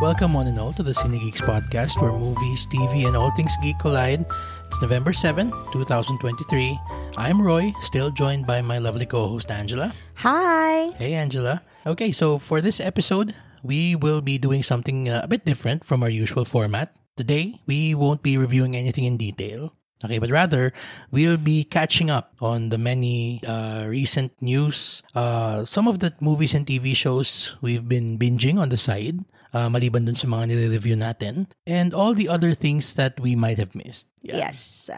Welcome one and all to the Cine Geeks podcast where movies, TV, and all things geek collide. It's November 7, 2023. I'm Roy, still joined by my lovely co-host Angela. Hi! Hey Angela. Okay, so for this episode, we will be doing something a bit different from our usual format. Today, we won't be reviewing anything in detail. Okay, but rather, we'll be catching up on the many recent news. Some of the movies and TV shows we've been binging on the side, maliban dun sa mga nire-review natin, and all the other things that we might have missed. Yeah. Yes.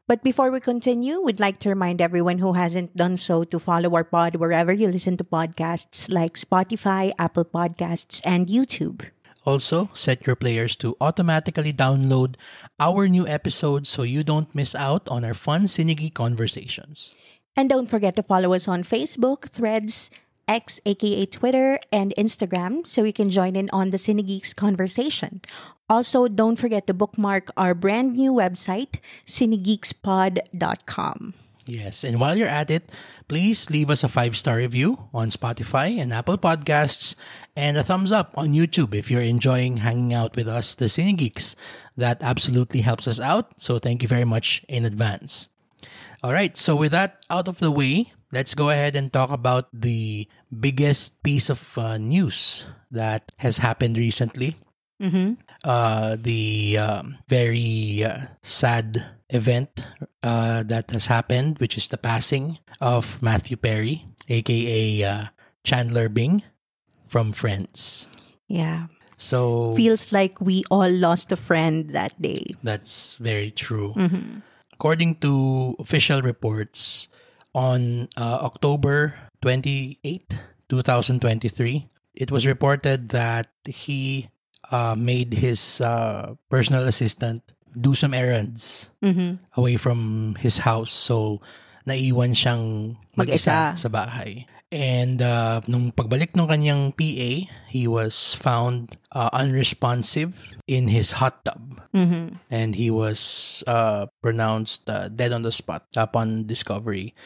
But before we continue, we'd like to remind everyone who hasn't done so to follow our pod wherever you listen to podcasts like Spotify, Apple Podcasts, and YouTube. Also, set your players to automatically download our new episodes so you don't miss out on our fun Cinegeek conversations. And don't forget to follow us on Facebook, Threads, X aka Twitter, and Instagram so you can join in on the Cinegeeks conversation. Also, don't forget to bookmark our brand new website, cinegeekspod.com. Yes, and while you're at it, please leave us a 5-star review on Spotify and Apple Podcasts and a thumbs up on YouTube if you're enjoying hanging out with us, the Cine Geeks. That absolutely helps us out, so thank you very much in advance. All right, so with that out of the way, let's go ahead and talk about the biggest piece of news that has happened recently. The very sad event that has happened, which is the passing of Matthew Perry, aka Chandler Bing from Friends. Yeah. So feels like we all lost a friend that day. That's very true. According to official reports, on October 28, 2023, it was reported that he made his personal assistant do some errands away from his house. So, naiwan siyang mag-isa sa bahay. And nung pagbalik ng kanyang PA, he was found unresponsive in his hot tub. And he was pronounced dead on the spot upon discovery.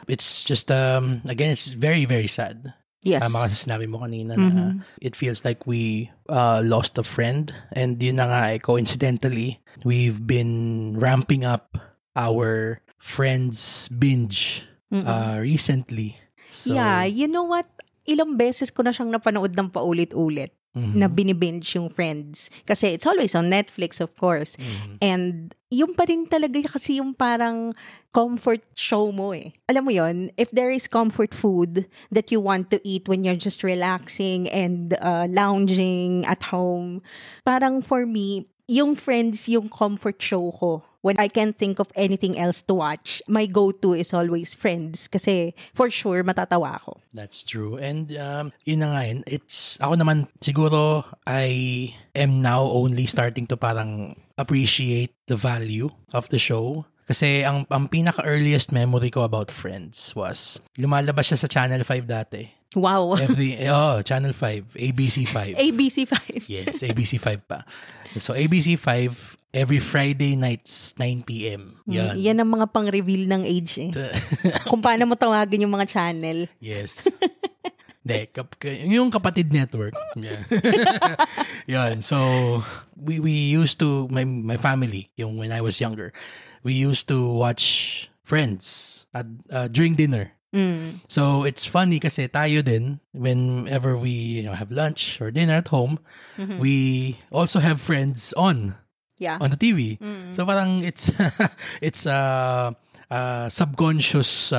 It's just, again, it's very, very sad. Yes. Tama kasi sinabi mo kanina na it feels like we lost a friend. And yun na nga, coincidentally, we've been ramping up our Friends binge recently. So, yeah, you know what? Ilang beses ko na siyang napanood ng paulit-ulit na binibinge yung Friends. Kasi it's always on Netflix, of course. And yung pa rin talaga kasi yung parang comfort show mo eh. Alam mo yon, if there is comfort food that you want to eat when you're just relaxing and lounging at home, parang for me, yung Friends yung comfort show ko. When I can't think of anything else to watch, my go-to is always Friends kasi for sure matatawa ako. That's true. And yun na nga yun. It's, ako naman siguro I am now only starting to parang appreciate the value of the show. Kasi ang pinaka-earliest memory ko about Friends was lumalabas siya sa Channel 5 dati. Wow. Channel 5, ABC 5. ABC 5. Yes, ABC 5 pa. So ABC 5 every Friday nights 9 p.m. Yan. Yan ang mga pang-reveal ng age eh. Kung paano mo tawagin yung mga channel. Yes. Yung Kapatid Network. Yeah. Yan. So we used to my family, yung when I was younger, we used to watch Friends during dinner. So it's funny kasi tayo din whenever we have lunch or dinner at home, we also have Friends on the TV. So parang it's a subconscious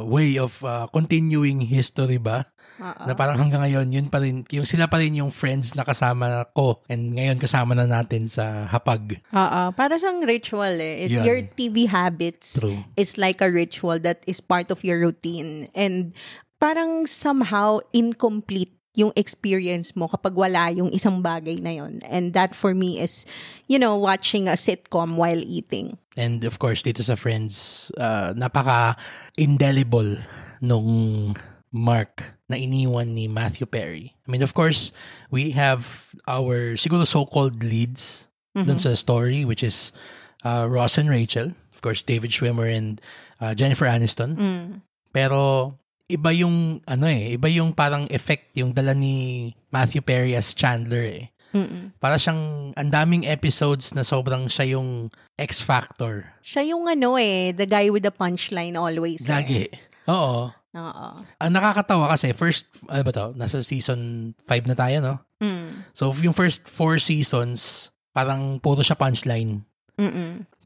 way of continuing history ba? Na parang hanggang ngayon yun pa rin, yung sila pa rin yung Friends na kasama ko and ngayon kasama na natin sa hapag. Para siyang ritual eh. Your TV habits is like a ritual that is part of your routine and parang somehow incomplete yung experience mo kapag wala yung isang bagay na yon. And that for me is, watching a sitcom while eating. And of course, dito sa Friends, napaka-indelible nung mark na iniwan ni Matthew Perry. I mean, of course, we have our siguro so-called leads dun sa story, which is Ross and Rachel. Of course, David Schwimmer and Jennifer Aniston. Pero iba yung iba yung parang effect yung dala ni Matthew Perry as Chandler eh. Para siyang ang daming episodes na sobrang siya yung X Factor. Siya yung the guy with the punchline always. Lagi. Oo. Ang nakakatawa kasi nasa season 5 na tayo, no? So yung first 4 seasons, parang puro siya punchline.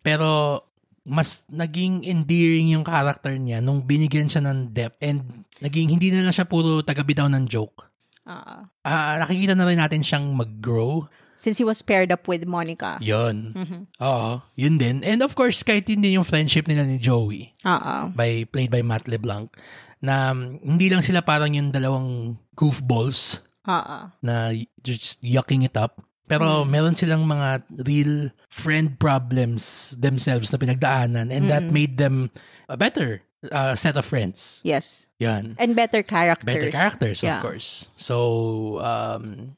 Pero mas naging endearing yung character niya nung binigyan siya ng depth and naging hindi na lang siya puro taga-bitaw ng joke. Nakikita na rin natin siyang mag-grow. Since he was paired up with Monica. Yun. Oo, yun din. And of course, kahit hindi yung friendship nila ni Joey, played by Matt LeBlanc, na hindi lang sila parang yung dalawang goofballs na just yucking it up. Pero meron silang mga real friend problems themselves na pinagdaanan and that made them a better set of friends. Yes. Yan. And better characters. Better characters, of course. So,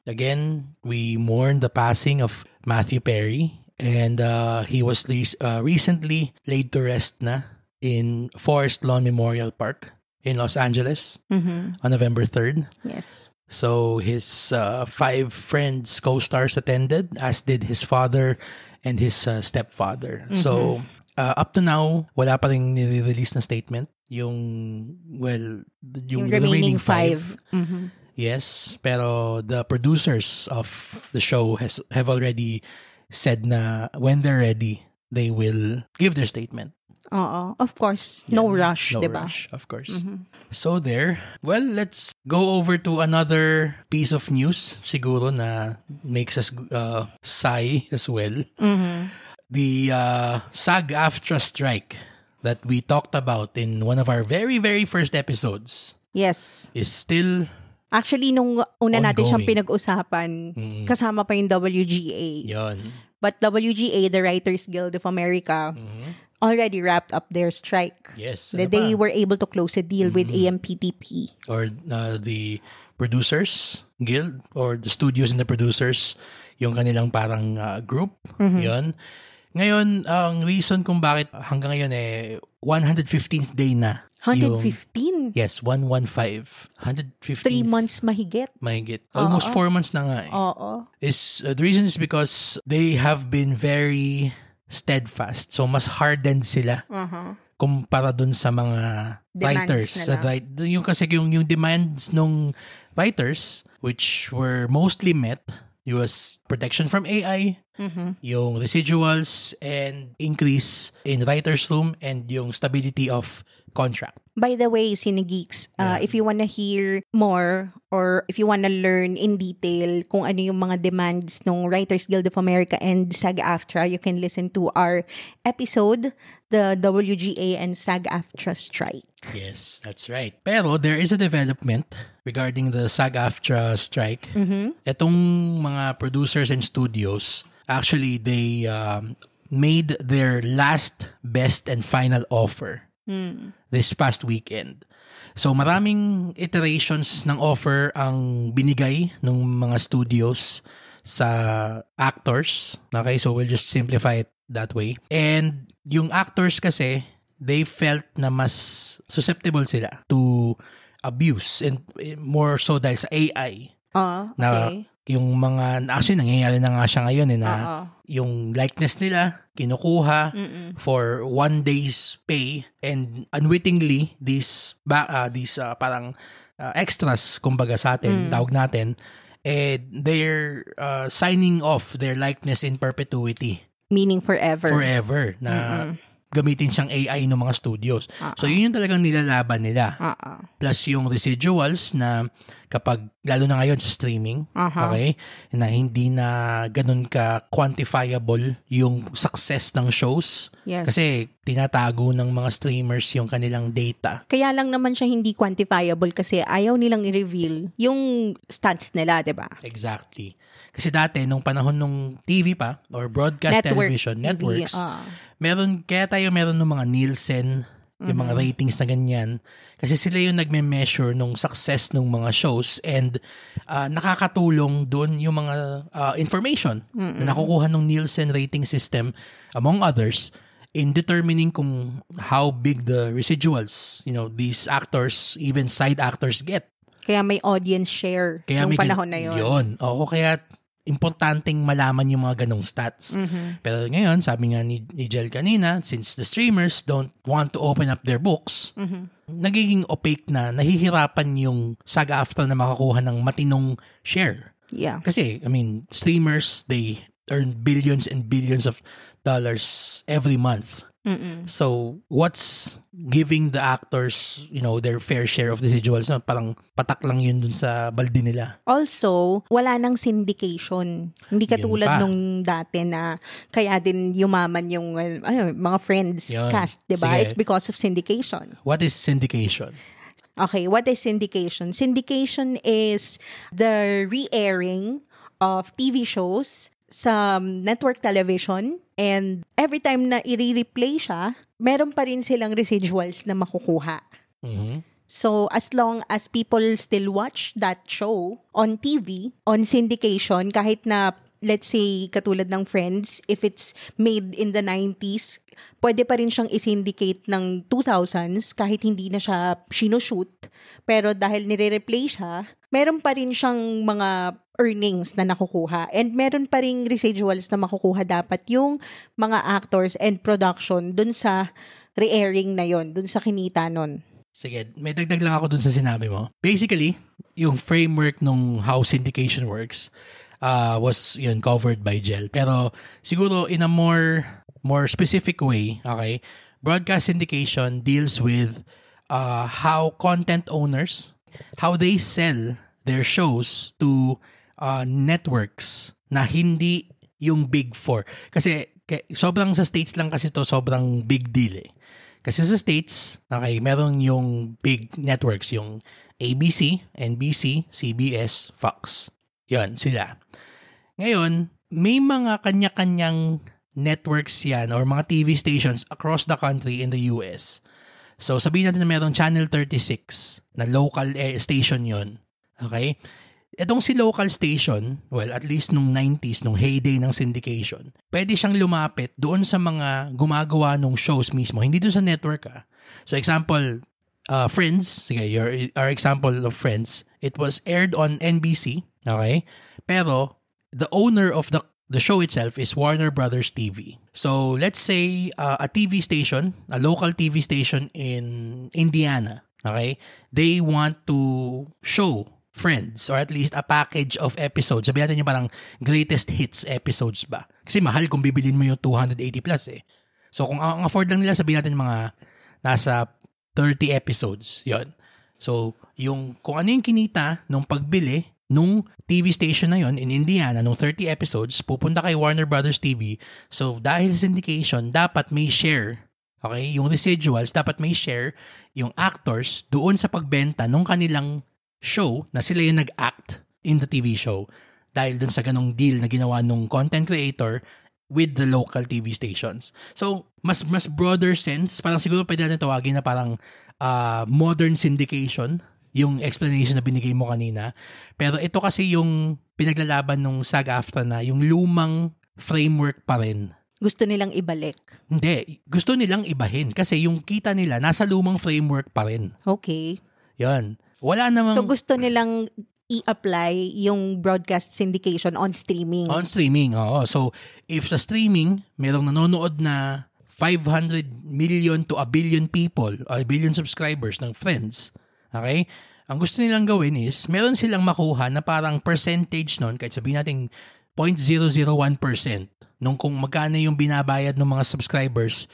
again, we mourn the passing of Matthew Perry and he was recently laid to rest na in Forest Lawn Memorial Park in Los Angeles on November 3rd. Yes. So his 5 friends, co-stars attended, as did his father and his stepfather. So up to now, wala pa ring nire-release na statement. Yung remaining 5. Yes, pero the producers of the show have already said na when they're ready, they will give their statement. Of course. No rush, no diba? rush, of course. So there. Well, let's go over to another piece of news siguro na makes us sigh as well. The SAG-AFTRA strike that we talked about in one of our very, very first episodes. Yes. Is still actually, nung una natin ongoing. siyang pinag-usapan, kasama pa yung WGA. Yun. But WGA, the Writers Guild of America, already wrapped up their strike. Yes. They were able to close a deal with AMPTP. Or the Producers Guild or the studios and the producers, yung kanilang parang group. Yun. Ngayon, ang reason kung bakit hanggang ngayon 115th day na. 115? Yes, 115. 115. 3 months mahigit. Almost 4 months na nga The reason is because they have been very steadfast. So, mas hardened sila kumpara dun sa mga writers. Yung kasi yung demands ng writers, which were mostly met, was protection from AI, yung residuals, and increase in writer's room, and yung stability of contract. By the way, Cinegeeks, if you wanna hear more or if you wanna learn in detail kung ano yung mga demands ng Writers Guild of America and SAG-AFTRA, you can listen to our episode, the WGA and SAG-AFTRA strike. Yes, that's right. Pero there is a development regarding the SAG-AFTRA strike. Etong mga producers and studios, actually, they made their last, best, and final offer this past weekend. So maraming iterations ng offer ang binigay ng mga studios sa actors. Okay, so we'll just simplify it that way. And yung actors kasi, they felt na mas susceptible sila to abuse, and more so dahil sa AI. Okay. Na yung mga, actually nangyayari na nga siya ngayon na yung likeness nila kinukuha for 1 day's pay, and unwittingly these parang extras kumbaga sa atin, tawag natin, they're signing off their likeness in perpetuity. Meaning forever. Forever na gamitin siyang AI ng mga studios. So yun yung talagang nilalaban nila. Plus yung residuals na kapag, lalo na ngayon sa streaming, okay, na hindi na ganun ka quantifiable yung success ng shows. Yes. Kasi tinatago ng mga streamers yung kanilang data. Kaya lang naman siya hindi quantifiable kasi ayaw nilang i-reveal yung stats nila, diba? Exactly. Kasi dati, nung panahon nung TV pa, or broadcast television, networks, meron ng mga Nielsen, yung mga ratings na ganyan. Kasi sila yung nagme-measure nung success ng mga shows, and nakakatulong doon yung mga information na nakukuha ng Nielsen rating system, among others, in determining kung how big the residuals, these actors, even side actors get. Kaya may audience share nung panahon na yun. Oo, kaya importanteng malaman yung mga ganong stats. Pero ngayon, sabi nga ni Jel kanina, since the streamers don't want to open up their books, nagiging opaque na, nahihirapan yung SAG-AFTRA na makakuha ng matinong share. Yeah. Kasi, I mean, streamers, they earn billions and billions of dollars every month. So, what's giving the actors, their fair share of residuals? No? Parang patak lang yun dun sa balde nila. Also, wala nang syndication. Hindi katulad nung dati na kaya din yumaman yung mga Friends cast, diba? Sige. It's because of syndication. What is syndication? Okay, what is syndication? Syndication is the re-airing of TV shows sa network television, and every time na i-replay siya, meron pa rin silang residuals na makukuha. So, as long as people still watch that show on TV, on syndication, kahit na, let's say, katulad ng Friends, if it's made in the 90s, pwede pa rin siyang i-syndicate ng 2000s kahit hindi na siya sinushoot. Pero dahil nire-replay siya, meron pa rin siyang mga earnings na nakukuha. And meron pa ring residuals na makukuha dapat yung mga actors and production dun sa re-airing na yon, dun sa kinita nun. Sige, may dagdag lang ako dun sa sinabi mo. Basically, yung framework nung how syndication works was yun covered by Jel. Pero siguro in a more specific way, okay, broadcast syndication deals with how content owners, how they sell their shows to networks na hindi yung Big Four. Kasi sobrang sa States lang kasi to sobrang big deal eh. Kasi sa States, okay, meron yung big networks, yung ABC, NBC, CBS, Fox. Yun, sila. Ngayon, may mga kanya-kanyang networks yan or mga TV stations across the country in the US. So, sabihin natin na meron Channel 36 na local station yon. Okay? Itong si local station, well, at least nung 90s, nung heyday ng syndication, pwede siyang lumapit doon sa mga gumagawa ng shows mismo, hindi doon sa network. So, example, Friends, sige, our example of Friends, it was aired on NBC, okay? Pero, the owner of the show itself is Warner Brothers TV. So, let's say a TV station, a local TV station in Indiana, okay? They want to show Friends or at least a package of episodes. Sabihin natin yung parang greatest hits episodes ba? Kasi mahal kung bibilin mo yung 280 plus eh. So, kung ang afford lang nila, sabihin natin mga nasa 30 episodes. Yon. So, kung ano yung kinita nung pagbili nung TV station na yon in Indiana, nung 30 episodes, pupunta kay Warner Brothers TV. So, dahil syndication, dapat may share. Okay? Yung residuals, dapat may share yung actors doon sa pagbenta nung kanilang show na sila yung nag-act in the TV show dahil dun sa ganong deal na ginawa nung content creator with the local TV stations. So, mas broader sense, parang siguro pwede natin tawagin na parang modern syndication, yung explanation na binigay mo kanina. Pero ito kasi yung pinaglalaban nung SAG-AFTRA na yung lumang framework pa rin. Gusto nilang ibalik? Hindi. Gusto nilang ibahin kasi yung kita nila nasa lumang framework pa rin. Okay. Yan. Wala namang... So, gusto nilang i-apply yung broadcast syndication on streaming? On streaming, oo. So, if sa streaming, merong nanonood na 500 million to a billion people, a billion subscribers ng Friends, okay? Ang gusto nilang gawin is, meron silang makuha na parang percentage nun, kahit sabihin natin 0.001%, nung kung magkano yung binabayad ng mga subscribers,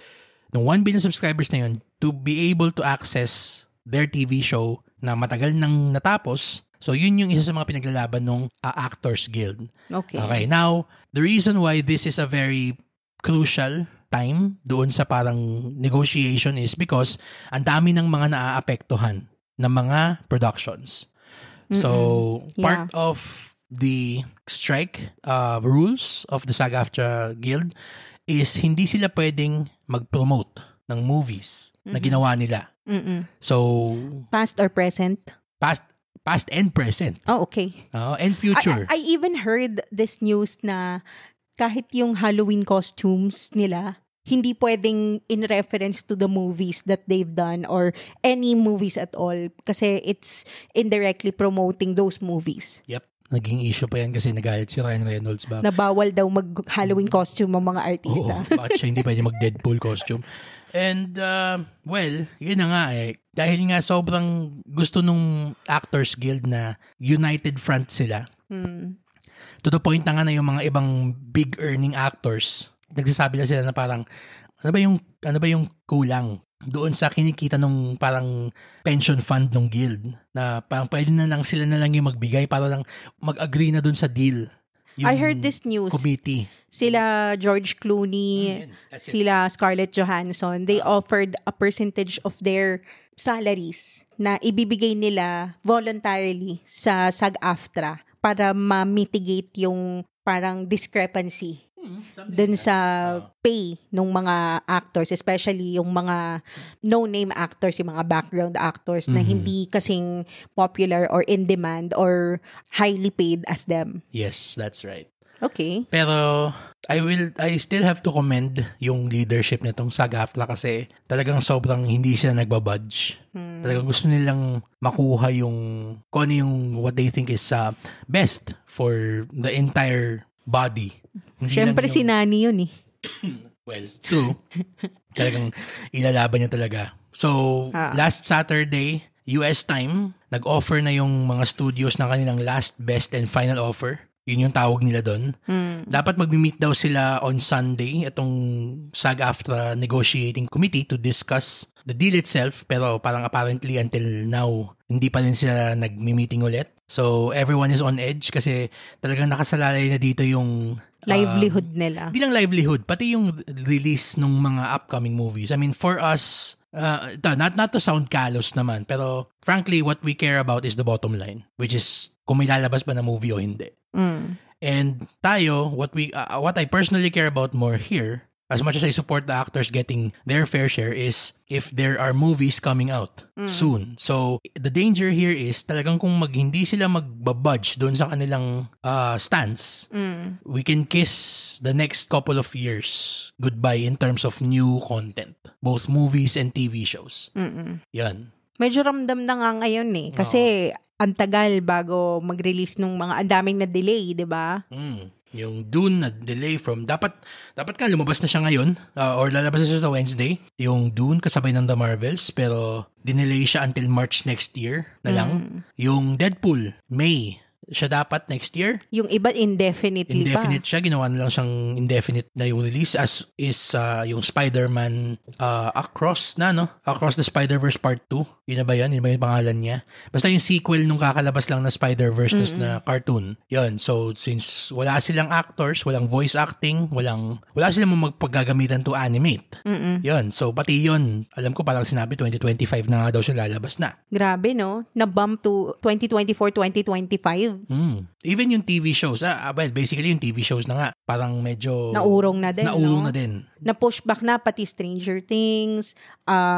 ng 1 billion subscribers na yun, to be able to access their TV show na matagal nang natapos. So, yun yung isa sa mga pinaglalaban ng Actors Guild. Okay. Now, the reason why this is a very crucial time doon sa parang negotiation is because ang dami ng mga naaapektuhan ng mga productions. So, part of the strike rules of the SAG-AFTRA Guild is hindi sila pwedeng mag-promote ng movies na ginawa nila. So, past or present? Past and present. Oh, okay. And future. I even heard this news na kahit yung Halloween costumes nila, hindi pwedeng in reference to the movies that they've done or any movies at all kasi it's indirectly promoting those movies. Yep. Naging issue pa yan kasi nagalit si Ryan Reynolds ba? Nabawal daw mag-Halloween costume ang mga artista. Oo, bakit siya hindi pwede mag-Deadpool costume? And, well, yun na nga eh. Dahil nga sobrang gusto nung Actors Guild na united front sila. To the point na nga na yung mga ibang big earning actors, nagsasabi na sila na parang, ano ba yung kulang doon sa kinikita nung parang pension fund ng guild na parang pwede na lang sila na lang yung magbigay para lang mag-agree na doon sa deal. I heard this news. Committee. Sila George Clooney, sila Scarlett Johansson, they offered a percentage of their salaries na ibibigay nila voluntarily sa SAG-AFTRA para ma-mitigate yung parang discrepancy dun sa pay ng mga actors, especially yung mga no-name actors, yung mga background actors na hindi kasing popular or in demand or highly paid as them. Yes, that's right. Okay. Pero I still have to commend yung leadership nitong SAG-AFTRA kasi talagang sobrang hindi sila nagbabudge. Talagang gusto nilang makuha yung kung ano yung what they think is best for the entire body. Siyempre si Nani yun eh. Well, true. Talagang ilalaban niya talaga. So, last Saturday, US time, nag-offer na yung mga studios ng kanilang last, best, and final offer. Yun yung tawag nila doon. Dapat mag-meet daw sila on Sunday, itong SAG-AFTRA negotiating committee to discuss the deal itself. Pero parang apparently until now, hindi pa rin sila nag-meeting ulit. So, everyone is on edge kasi talagang nakasalalay na dito yung livelihood nila. Hindi lang livelihood, pati yung release ng mga upcoming movies. I mean, for us, not to sound callous naman, pero frankly, what we care about is the bottom line, which is kung may lalabas ba na movie o hindi. And tayo, what I personally care about more here, as much as I support the actors getting their fair share, is if there are movies coming out soon. So, the danger here is talagang kung hindi sila magbabudge doon sa kanilang stance, we can kiss the next couple of years goodbye in terms of new content. Both movies and TV shows. Yan. Medyo ramdam na nga ngayon eh. Kasi ang tagal bago mag-release nung mga andaming na delay, di ba? Yung Dune na delay from dapat ka lumabas na siya ngayon or lalabas na siya sa Wednesday. Yung Dune kasabay ng The Marvels pero dinelay siya until March next year na lang. Yung Deadpool, May siya dapat next year. Yung iba indefinitely Indefinite siya. Ginawa na lang siyang indefinite na yung release as is yung Spider-Man Across the Spider-Verse Part 2. Yun na ba yan? Yun ba yung pangalan niya? Basta yung sequel nung kakalabas lang na Spider-Verse na cartoon. Yun. So, since wala silang actors, walang voice acting, wala silang magpaggagamitan to animate. Yun. So, pati yun, alam ko parang sinabi 2025 na nga daw siya lalabas na. Grabe, no? Na-bump to 2024, 2025. Even yung TV shows, well, basically yung TV shows na nga, parang medyo naurong na din, na din. Na-push back na pati Stranger Things,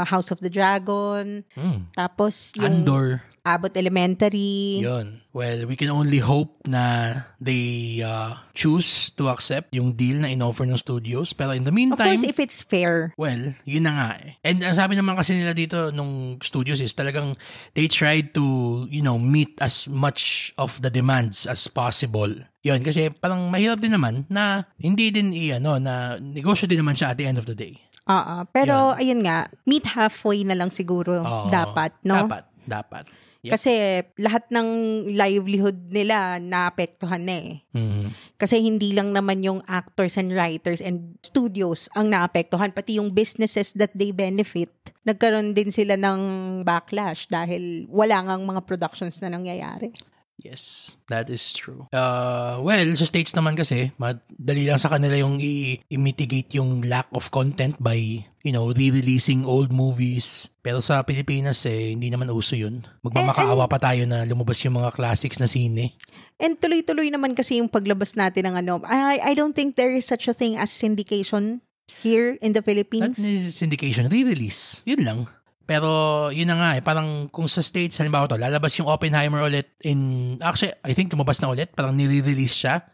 House of the Dragon, tapos yung Andor, Abbott Elementary. Yun. Well, we can only hope na they choose to accept yung deal na in-offer ng studios. Pero in the meantime, of course, if it's fair. Well, yun na nga eh. And ang sabi naman kasi nila dito nung studios is talagang they tried to, meet as much of the demands as possible. Yun, kasi parang mahirap din naman na hindi din na negosyo din naman siya at the end of the day. Pero ayun nga, meet halfway na lang siguro dapat, no? Dapat. Yep. Kasi lahat ng livelihood nila naapektuhan na eh. Kasi hindi lang naman yung actors and writers and studios ang naapektuhan, pati yung businesses that they benefit. Nagkaroon din sila ng backlash dahil wala ngang mga productions na nangyayari. Yes, that is true. Well, sa States naman kasi, madali lang sa kanila yung i-mitigate yung lack of content by, re-releasing old movies. Pero sa Pilipinas, hindi naman uso yun. Magmamakaawa pa tayo na lumabas yung mga classics na sine. And tuloy-tuloy naman kasi yung paglabas natin ng I don't think there is such a thing as syndication here in the Philippines. Not syndication, re-release. Yun lang. Pero yun na nga parang kung sa States, halimbawa lalabas yung Oppenheimer ulit actually, I think lumabas na ulit, parang nire-release siya.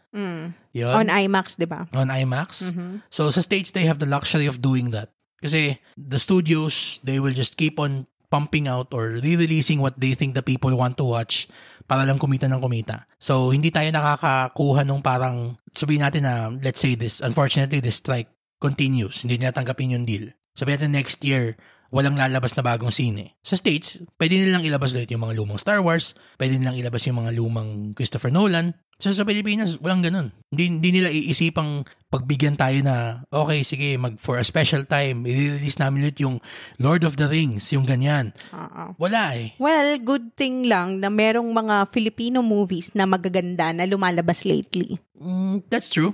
Yun. On IMAX, di ba? On IMAX. So sa States, they have the luxury of doing that. Kasi the studios, they will just keep on pumping out or re-releasing what they think the people want to watch para lang kumita ng kumita. So, hindi tayo nakakakuha nung parang, sabihin natin na, let's say this, unfortunately, this strike continues. Hindi nila tanggapin yung deal. Sabihin natin next year, walang lalabas na bagong sine. Sa States, pwede nilang ilabas ulit yung mga lumang Star Wars, pwede nilang ilabas yung mga lumang Christopher Nolan. So, sa Pilipinas, walang ganun. Hindi nila iisipang pagbigyan tayo na, okay, sige, for a special time, i-release namin ulit yung Lord of the Rings, yung ganyan. Wala eh. Well, good thing lang na merong mga Filipino movies na magaganda na lumalabas lately. That's true.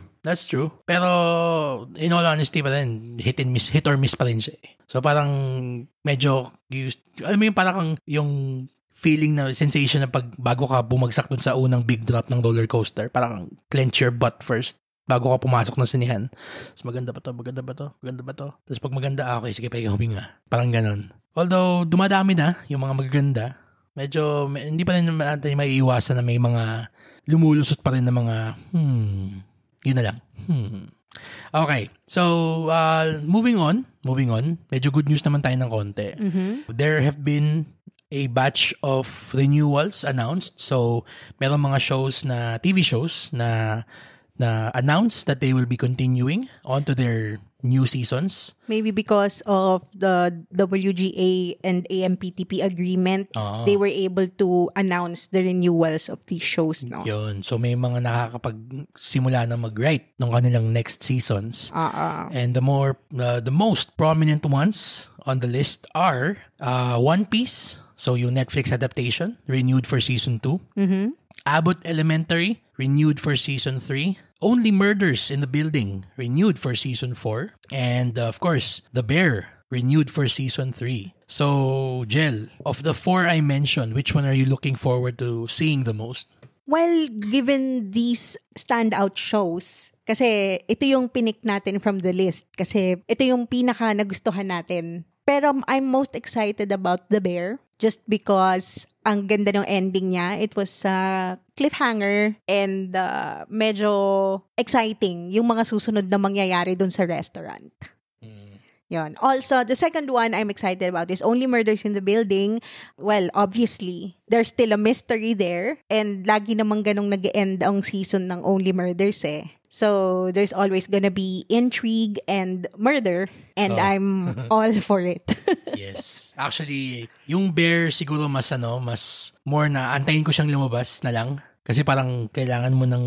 Pero, in all honesty pa rin, hit or miss pa rin siya eh. So, parang medyo, alam mo yung parang yung feeling na sensation na bago ka bumagsak dun sa unang big drop ng roller coaster, parang clench your butt first bago ka pumasok ng sinihan. Tapos maganda ba to? Tapos pag maganda, okay, sige, pwede huminga. Parang ganun. Although, dumadami na yung mga magaganda, medyo, hindi pa rin natin may iwasan na may mga lumulusot pa rin na mga, yun na lang. Okay. So, moving on. Medyo good news naman tayo ng konti. There have been a batch of renewals announced. So, merong mga TV shows na announced that they will be continuing onto their new seasons. Maybe because of the WGA and AMPTP agreement, they were able to announce the renewals of these shows, no? Yun. So, may mga nakakapagsimula na mag-write ng kanilang next seasons. And the most prominent ones on the list are One Piece, so yung Netflix adaptation, renewed for season 2. Abbott Elementary, renewed for season 3. Only Murders in the Building, renewed for season 4. And of course, The Bear, renewed for season 3. So, Jel, of the 4 I mentioned, which one are you looking forward to seeing the most? Well, given these standout shows, kasi ito yung pinik natin from the list. Kasi ito yung pinaka nagustuhan natin. Pero I'm most excited about The Bear just because ang ganda ng ending niya. It was cliffhanger and medyo exciting yung mga susunod na mangyayari dun sa restaurant. Yon. Also, the second one I'm excited about is Only Murders in the Building. Well, obviously, there's still a mystery there and lagi namang ganong nag-end ang season ng Only Murders eh. So, there's always gonna be intrigue and murder and I'm all for it. Yes. Actually, yung Bear siguro mas more na antayin ko siyang lumabas na lang kasi parang kailangan mo ng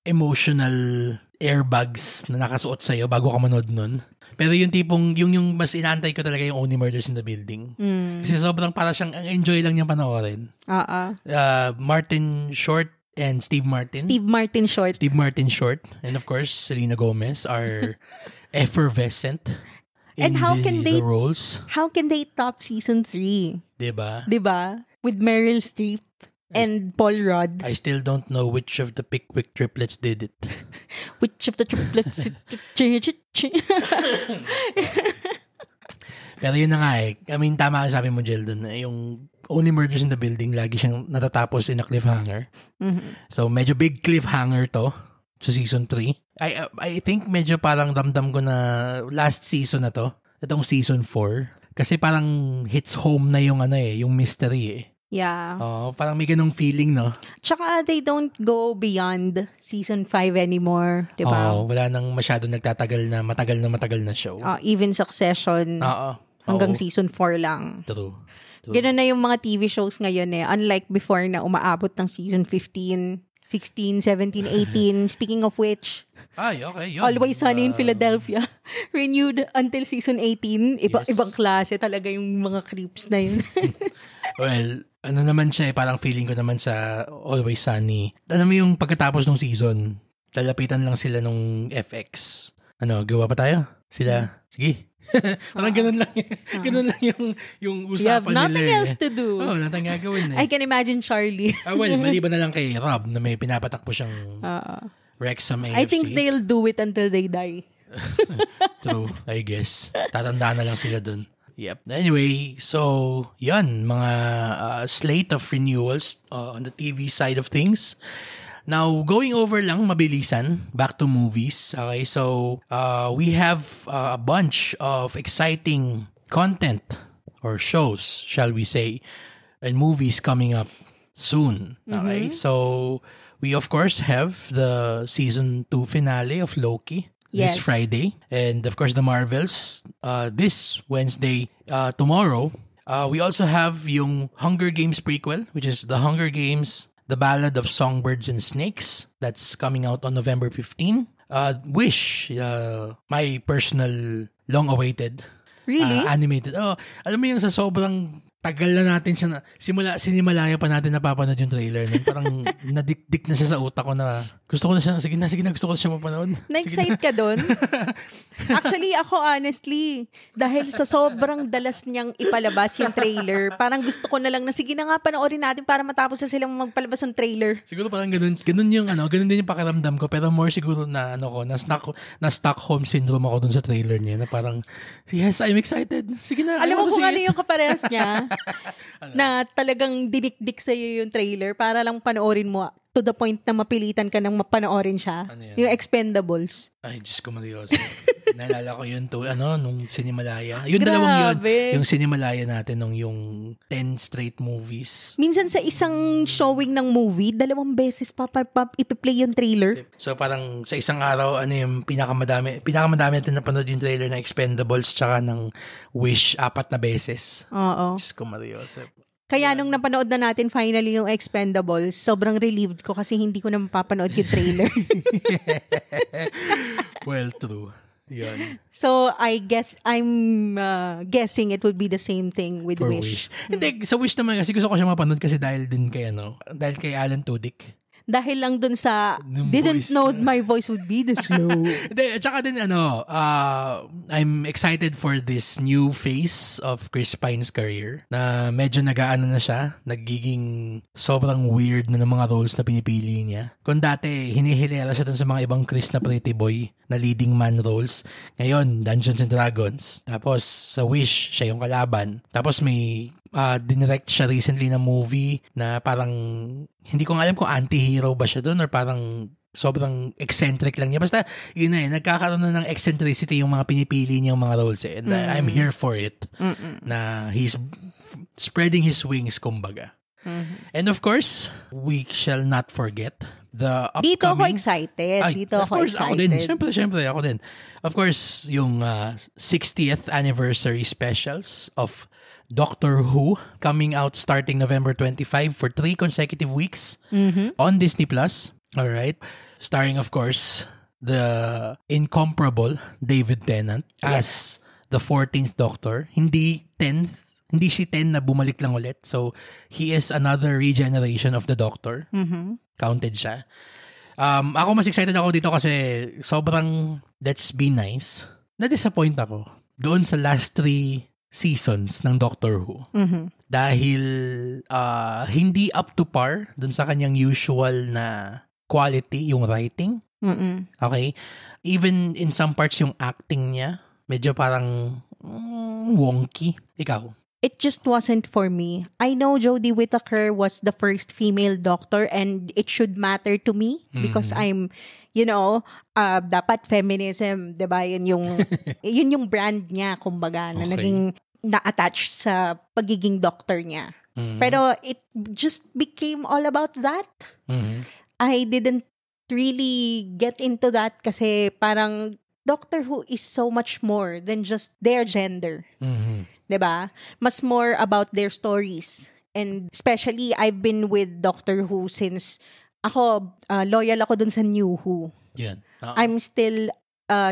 emotional airbags na nakasuot sa'yo bago ka manood nun. Pero yung tipong, yung mas inaantay ko talaga yung Only Murders in the Building. Kasi sobrang para siyang, enjoy lang niyang panoorin. Martin Short and Steve Martin. Steve Martin Short. And of course, Selena Gomez are effervescent in the roles. How can they top season 3? Diba? With Meryl Streep and Paul Rudd. I still don't know which of the Pickwick triplets did it. Which of the triplets? Pero yun na nga eh. I mean, tama ka sabi mo, Jel, dun. Yung Only Murders in the Building, lagi siyang natatapos in a cliffhanger. So, medyo big cliffhanger to sa season 3. I think medyo parang damdam ko na last season na to. Itong season 4. Kasi parang hits home na yung yung mystery eh. Yeah. Parang may ganong feeling, no? Tsaka they don't go beyond season 5 anymore, di ba? Wala nang masyado nagtatagal na matagal na show. Even Succession, hanggang season 4 lang. True. Ganun na yung mga TV shows ngayon eh. Unlike before na umaabot ng season 15, 16, 17, 18. Speaking of which, okay, yun. Always Sunny in Philadelphia, renewed until season 18. Ibang klase talaga yung mga creeps na yun. Well, ano naman siya parang feeling ko naman sa Always Sunny. Alam mo yung pagkatapos ng season, lalapitan lang sila nung FX. Gawa pa tayo? Sila, sige. Parang ganun lang yung usapan nila. You have nothing else to do. Nothing gagawin eh. I can imagine Charlie. Well, maliban na lang kay Rob na may pinapatakbo siyang Wrexham AFC. I think they'll do it until they die. True, I guess. Tatandaan na lang sila dun. Yep. Anyway, so, yan, mga slate of renewals on the TV side of things. Now, going over lang, mabilisan, back to movies. Okay, so, we have a bunch of exciting content or shows, shall we say, and movies coming up soon. Okay? So, we of course have the season 2 finale of Loki this Friday. And of course, the Marvels this Wednesday, tomorrow. We also have yung Hunger Games prequel, which is The Hunger Games, The Ballad of Songbirds and Snakes. That's coming out on November 15. Wish, my personal long-awaited animated. Alam mo yung sa sobrang tagal na natin siya sinimalaya pa natin napapanood yung trailer. Parang nadikdik na siya sa utak ko na gusto ko na siya, sige na, gusto ko na siya mapanood. Na-excite ka doon? Actually, ako honestly, dahil sa sobrang dalas niyang ipalabas yung trailer, parang gusto ko na lang na sige na nga panoorin natin para matapos na silang magpalabas ng trailer. Siguro parang ganun yung ganun din yung pakiramdam ko, pero more siguro na na Stockholm syndrome ako dun sa trailer niya na parang yes, I'm excited. Sige na. Alam mo kung ano yung kaparehas niya? Na talagang dinikdik sa'yo yung trailer para lang panoorin mo to the point na mapilitan ka nang mapanoorin siya. Ano yan? Yung Expendables. Ay, Diyos ko Mariosa. Naalala ko yun nung Sinimalaya. Yung dalawang yun. Yung Sinimalaya natin nung yung 10 straight movies. Minsan sa isang showing ng movie, 2 beses ipi-play yung trailer. So parang sa isang araw, yung pinakamadami natin napanood yung trailer ng Expendables tsaka ng Wish 4 na beses. Oo. Diyos ko Mariosa. Kaya nung napanood na natin finally yung Expendables, sobrang relieved ko kasi hindi ko na mapapanood yung trailer. Well, true. Yun. So, I guess, I'm guessing it would be the same thing with Wish. Hindi, sa Wish naman kasi gusto ko siya mapanood kasi dahil kay Alan Tudyk. Dahil lang dun sa didn't know my voice would be this low. Tsaka din I'm excited for this new phase of Chris Pine's career na medyo nag-aano na siya, nagiging sobrang weird na ng mga roles na pinipili niya. Kung dati hinihilera siya dun sa mga ibang Chris na pretty boy na leading man roles, ngayon Dungeons and Dragons. Tapos sa Wish siya yung kalaban. Tapos may dinirect siya recently na movie na parang hindi ko alam kung anti-hero ba siya doon or parang sobrang eccentric lang niya. Basta yun na nagkakaroon na ng eccentricity yung mga pinipili niyang mga roles And I'm here for it. Na he's spreading his wings, kumbaga. And of course, we shall not forget the upcoming... Dito ako excited. Ako din. Siyempre, ako din. Of course, yung 60th anniversary specials of Doctor Who coming out starting November 25 for 3 consecutive weeks on Disney+. All right. Starring, of course, the incomparable David Tennant as the 14th Doctor. Hindi si 10 na bumalik lang ulit. So, he is another regeneration of the Doctor. Counted siya. Ako mas excited ako dito kasi sobrang, let's be nice, na-disappoint ako doon sa last 3 seasons ng Doctor Who. Dahil hindi up to par dun sa kanyang usual na quality, yung writing. Okay? Even in some parts yung acting niya, medyo parang wonky. Ikaw? It just wasn't for me. I know Jodie Whittaker was the first female doctor and it should matter to me because I'm, dapat feminism, diba? Yun yung brand niya, kumbaga, na naging na-attach sa pagiging doctor niya. Pero it just became all about that. I didn't really get into that kasi parang Doctor Who is so much more than just their gender. Diba? Mas more about their stories. And especially, I've been with Doctor Who since loyal ako dun sa New Who. Yeah. I'm still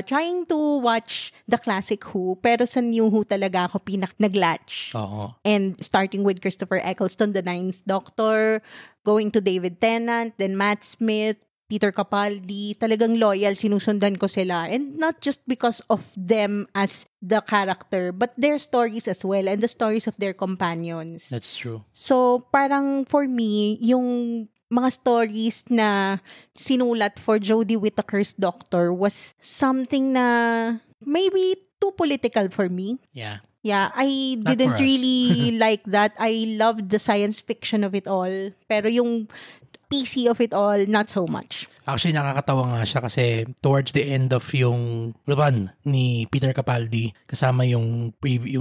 trying to watch the classic Who, pero sa New Who talaga ako naglatch. And starting with Christopher Eccleston, the 9th Doctor, going to David Tennant, then Matt Smith, Peter Capaldi, talagang loyal, sinusundan ko sila. And not just because of them as the character, but their stories as well, and the stories of their companions. That's true. So, parang for me, yung mga stories na sinulat for Jodie Whittaker's Doctor was something na maybe too political for me. Yeah. Yeah, I didn't really like that. I loved the science fiction of it all. Pero yung PC of it all, not so much. Actually, nakakatawa nga siya kasi towards the end of yung run ni Peter Capaldi, kasama yung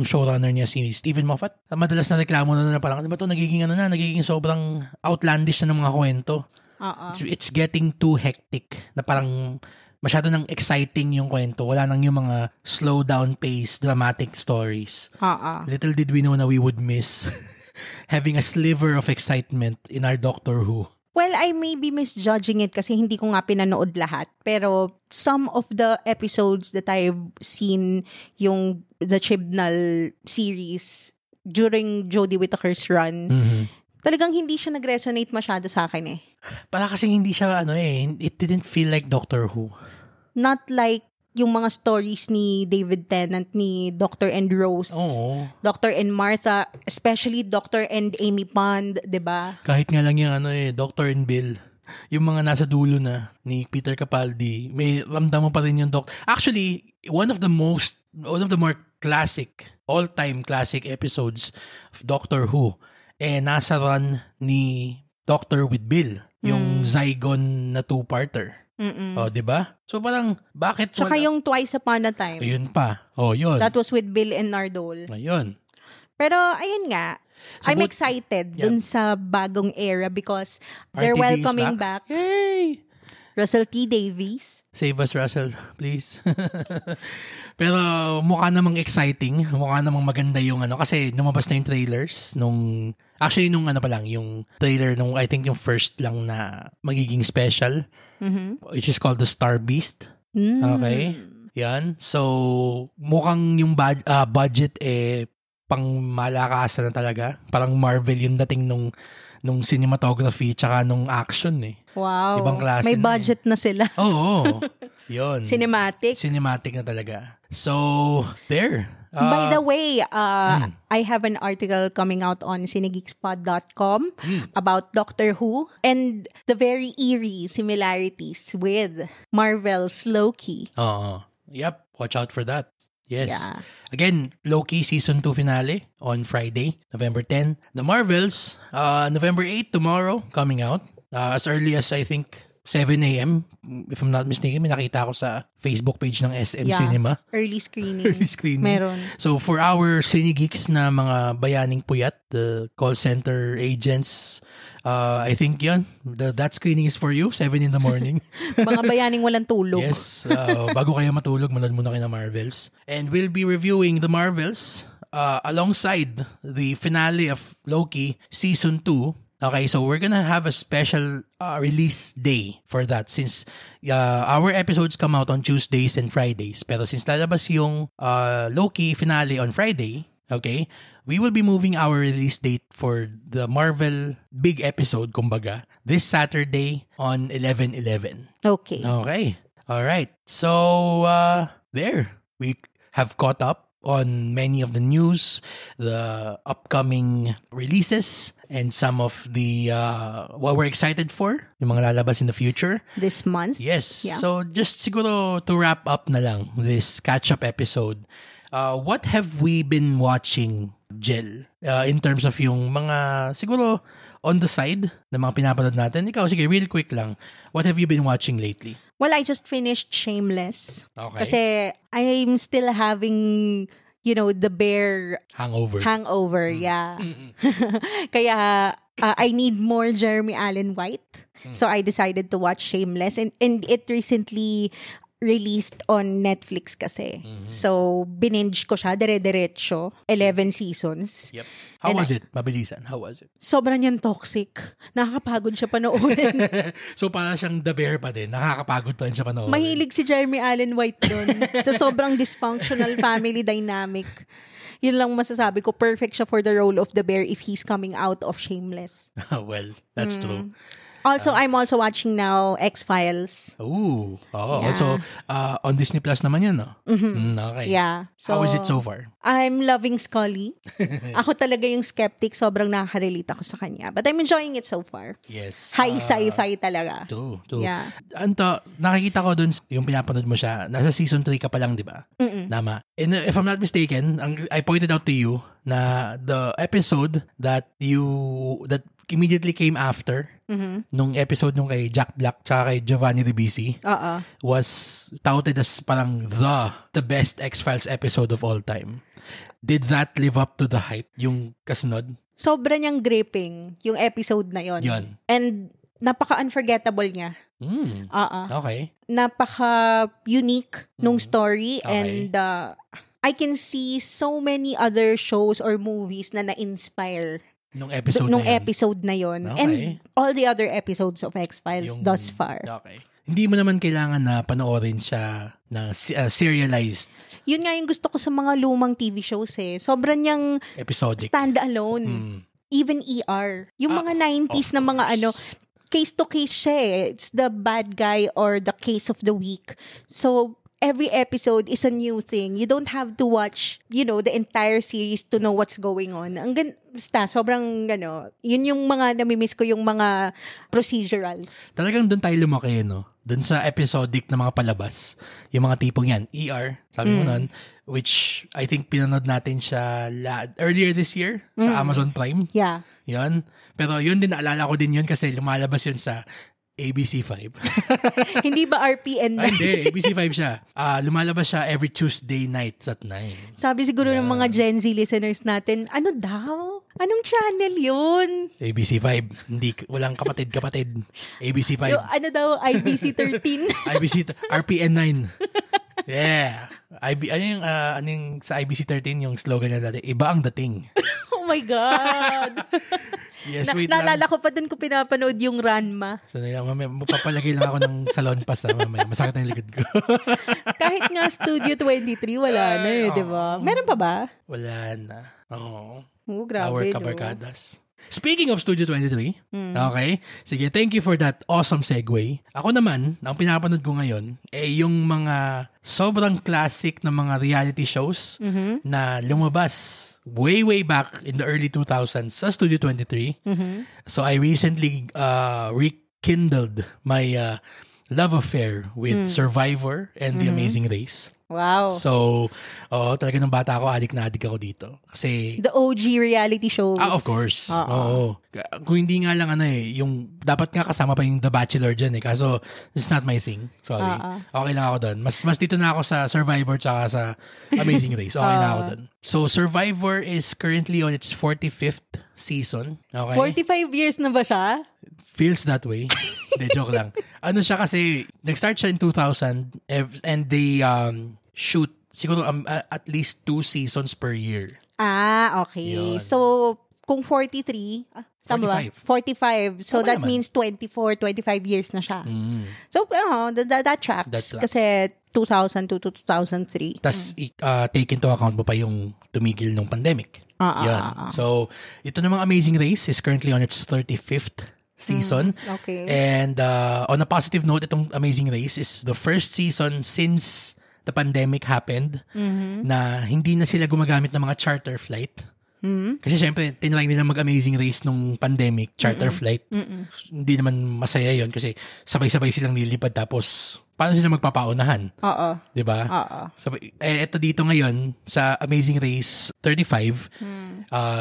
showrunner niya si Stephen Moffat, madalas na reklamo na parang, ano ba ito, nagiging sobrang outlandish na ng mga kwento. It's getting too hectic, na parang masyado nang exciting yung kwento. Wala nang yung mga slow down pace, dramatic stories. Little did we know na we would miss having a sliver of excitement in our Doctor Who. Well, I may be misjudging it kasi hindi ko nga pinanood lahat. Pero some of the episodes that I've seen, yung the Chibnall series during Jodie Whittaker's run, talagang hindi siya nag-resonate masyado sa akin eh. Para kasi hindi siya, it didn't feel like Doctor Who. Not like yung mga stories ni David Tennant, ni Dr. and Rose, Dr. and Martha, especially Dr. and Amy Pond, diba? Kahit nga lang yung Dr. and Bill, yung mga nasa dulo na ni Peter Capaldi, may ramdam mo pa rin yung Actually, one of the more classic, all-time classic episodes of Doctor Who, nasa run ni Doctor with Bill, yung Zygon na two-parter. Diba? So parang, bakit Tsaka yung Twice Upon a Time. Ayun pa. Yun. That was with Bill and Nardole. Ayun. Pero, ayun nga. So, I'm excited dun sa bagong era because they're RTD welcoming back. Hey! Russell T. Davies. Save us, Russell, please. Pero mukha namang exciting. Mukha namang maganda yung kasi lumabas na yung trailers nung yung trailer nung I think yung first lang na magiging special, which is called The Star Beast. Okay? Yan. So, mukhang yung budget pang malakasan na talaga. Parang Marvel yung dating nung cinematography tsaka nung action Wow. Ibang klase may budget na sila. Oo. Yun. Cinematic na talaga. So, there. By the way, I have an article coming out on cinegeekspod.com about Doctor Who and the very eerie similarities with Marvel's Loki. Yep. Watch out for that. Yes. Yeah. Again, Loki Season 2 finale on Friday, November 10. The Marvels, November 8, tomorrow, coming out. As early as, I think, 7 a.m. If I'm not mistaken, may nakita ako sa Facebook page ng SM Cinema. Early screening. Meron. So, for our Cine Geeks na mga bayaning puyat, the call center agents, I think yun, that screening is for you, 7 in the morning. Mga bayaning walang tulog. Yes. Bago kayo matulog, manood muna kayo ng Marvels. And we'll be reviewing the Marvels alongside the finale of Loki Season 2. Okay, so we're gonna have a special release day for that since our episodes come out on Tuesdays and Fridays. Pero since lalabas yung Loki finale on Friday, okay, we will be moving our release date for the Marvel big episode, kumbaga, this Saturday on 11/11. Okay. All right. So, there. We have caught up on many of the news, the upcoming releases, and some of the what we're excited for, yung mga lalabas in the future. This month? Yes. Yeah. So, just siguro to wrap up na lang this catch-up episode, what have we been watching, Jel? In terms of yung mga, siguro, on the side na mga pinapanood natin. Ikaw, sige, real quick lang. What have you been watching lately? Well, I just finished Shameless. Okay. Kasi I'm still having, the Bear hangover, yeah. Kaya I need more Jeremy Allen White. So I decided to watch Shameless. And it recently released on Netflix kasi. So, binge ko siya, dire-diretso, 11 seasons. Yep. How was it? Mabilisan. How was it? Sobrang niyang toxic. Nakakapagod siya panoorin. So, parang siyang The Bear pa din. Nakakapagod pa rin siya panoorin. Mahilig si Jeremy Allen White doon. Sa sobrang dysfunctional family dynamic. Yun lang masasabi ko. Perfect siya for the role of the Bear if he's coming out of Shameless. Well, that's true. Also, I'm also watching now X-Files. Ooh. Oh, Yeah. also on Disney Plus naman yan, no? Okay. Yeah. So, how is it so far? I'm loving Scully. Ako talaga yung skeptic. Sobrang nakaka-relate ako sa kanya. But I'm enjoying it so far. Yes. High sci-fi talaga. True. Yeah. Nakikita ko dun, yung pinapanood mo siya, nasa season 3 ka pa lang, di ba? Nama. And if I'm not mistaken, I pointed out to you na the episode that immediately came after nung episode nung kay Jack Black tsaka kay Giovanni Ribisi was touted as parang the best X-Files episode of all time. Did that live up to the hype, yung kasunod? Sobra niyang gripping yung episode na yon. And napaka-unforgettable niya. Okay. Napaka-unique nung story and I can see so many other shows or movies na na-inspire nung episode na yon. Okay. And all the other episodes of X-Files thus far. Okay. Hindi mo naman kailangan na panoorin siya na serialized. Yun nga yung gusto ko sa mga lumang TV shows eh. Sobrang niyang episodic. Stand-alone. Even ER. Yung mga 90s na mga case to case siya eh. It's the bad guy or the case of the week. So, every episode is a new thing. You don't have to watch, the entire series to know what's going on. Basta, sobrang, yun yung mga namimiss ko, yung mga procedurals. Talagang doon tayo lumaki, no? Doon sa episodic na mga palabas. Yung mga tipong yan. ER, sabi mo nun, which I think pinanood natin siya earlier this year sa Amazon Prime. Yeah. Yun. Pero yun din, naalala ko din yun kasi lumalabas yun sa ABC5. Hindi ba RPN na? Hindi, ABC5 siya. Lumalabas siya every Tuesday nights at 9. Ano siguro ng mga Gen Z listeners natin, ano daw? Anong channel yun? ABC5. Hindi, walang kapatid. ABC5. Ano daw, IBC13? RPN 9. Yeah. Ano yung sa IBC13 yung slogan na dati, iba ang dating. Oh my God. Yes, wait lang. Naalala ko pa dun ko pinapanood yung Ranma. So, papalagay lang ako ng salon pass mamaya. Masakit ang likod ko. Kahit nga Studio 23, wala na eh, di ba? Meron pa ba? Wala na. Oo. Oh, grabe. Our kabarkadas. Speaking of Studio 23, okay? Sige, thank you for that awesome segue. Ako naman, ang pinapanood ko ngayon, yung mga sobrang classic na mga reality shows na lumabas way back in the early 2000s sa Studio 23. So I recently rekindled my love affair with Survivor and The Amazing Race. Wow. So, talaga ng bata ako, adik ako dito. Kasi the OG reality shows. of course. Oo. Kung hindi nga lang yung dapat nga kasama pa yung The Bachelor dyan eh. Kaso, it's not my thing. Sorry. Okay lang ako doon. Mas dito na ako sa Survivor tsaka sa Amazing Race. Okay na ako doon. So, Survivor is currently on its 45th season. Okay? 45 years na ba siya? Feels that way. Hindi, joke lang. Ano siya kasi, nag-start siya in 2000 and they shoot siguro at least 2 seasons per year. Okay. Yun. So, kung 43, tama ba? 45. So, tama that naman. means 24, 25 years na siya. So, that tracks. Kasi 2002 to 2003. Tas, take into account mo pa yung tumigil ng pandemic. Yan. So, ito namang Amazing Race is currently on its 35th season. Okay. And on a positive note, itong Amazing Race is the first season since the pandemic happened na hindi na sila gumagamit ng mga charter flight. Kasi syempre, tinry nila mag-Amazing Race nung pandemic, charter flight. Hindi naman masaya yon kasi sabay-sabay silang nilipad tapos paano sila magpapaunahan? Diba? So, eto dito ngayon sa Amazing Race 35,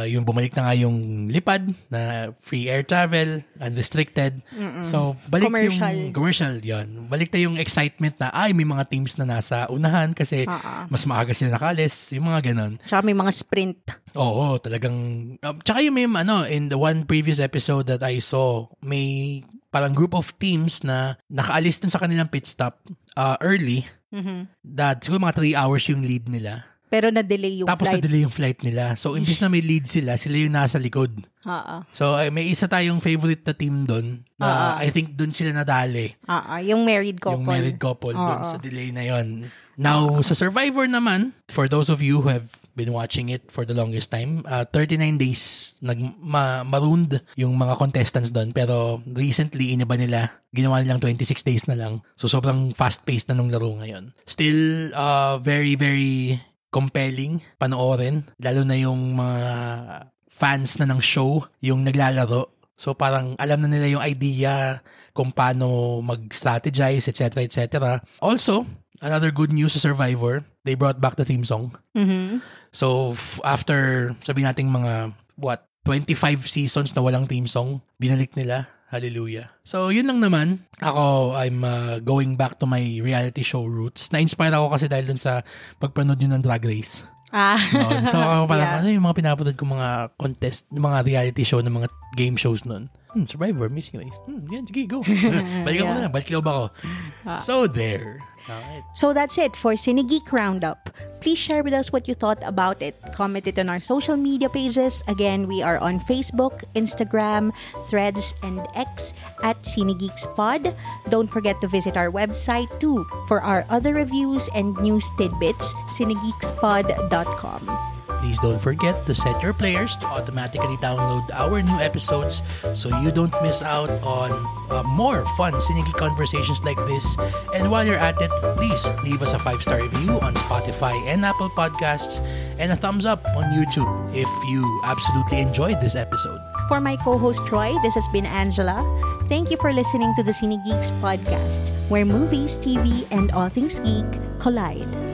yung bumalik na nga yung lipad na free air travel, unrestricted. So, balik yung commercial yon. Balik na yung excitement na may mga teams na nasa unahan kasi mas maaga sila nakalis, yung mga ganon. Tsaka may mga sprint. Oo, talagang tsaka yung may in the one previous episode that I saw, may parang group of teams na nakaalis dun sa kanilang pit stop early. That siguro mga 3 hours yung lead nila. Pero na-delay yung Tapos flight. na-delay yung flight nila. So, imbis na may lead sila yung nasa likod. So, may isa tayong favorite na team doon na I think doon sila nadali. Yung married couple. Yung married couple doon sa delay na yon. Now, sa Survivor naman, for those of you who have been watching it for the longest time, 39 days marooned yung mga contestants doon. Pero recently, iniba nila. Ginawa nilang 26 days na lang. So, sobrang fast-paced na nung laro ngayon. Still, very, very compelling panoorin. Lalo na yung mga fans na ng show, yung naglalaro. So, parang alam na nila yung idea kung paano mag-strategize, etc., etc. Also, another good news sa Survivor, they brought back the theme song. So, after, sabi nating mga, 25 seasons na walang theme song, binalik nila Hallelujah. So, yun lang naman. Ako, I'm going back to my reality show roots. Na-inspire ako kasi dahil dun sa pagpanood yun ng Drag Race. So, ako parang, ano yung mga pinapanood ko mga contest, mga reality show ng mga game shows nun? Survivor, Missing Race. Yan, sige, go. Balik ako na, balik loob ako. So, there. Alright. So that's it for Cinegeek Roundup. Please share with us what you thought about it. Comment it on our social media pages. Again, we are on Facebook, Instagram, Threads, and X at CinegeeksPod. Don't forget to visit our website too for our other reviews and news tidbits, cinegeekspod.com. Please don't forget to set your players to automatically download our new episodes so you don't miss out on more fun Cinegeek conversations like this. And while you're at it, please leave us a 5-star review on Spotify and Apple Podcasts and a thumbs up on YouTube if you absolutely enjoyed this episode. For my co-host Troy, this has been Angela. Thank you for listening to the Cinegeeks podcast, where movies, TV, and all things geek collide.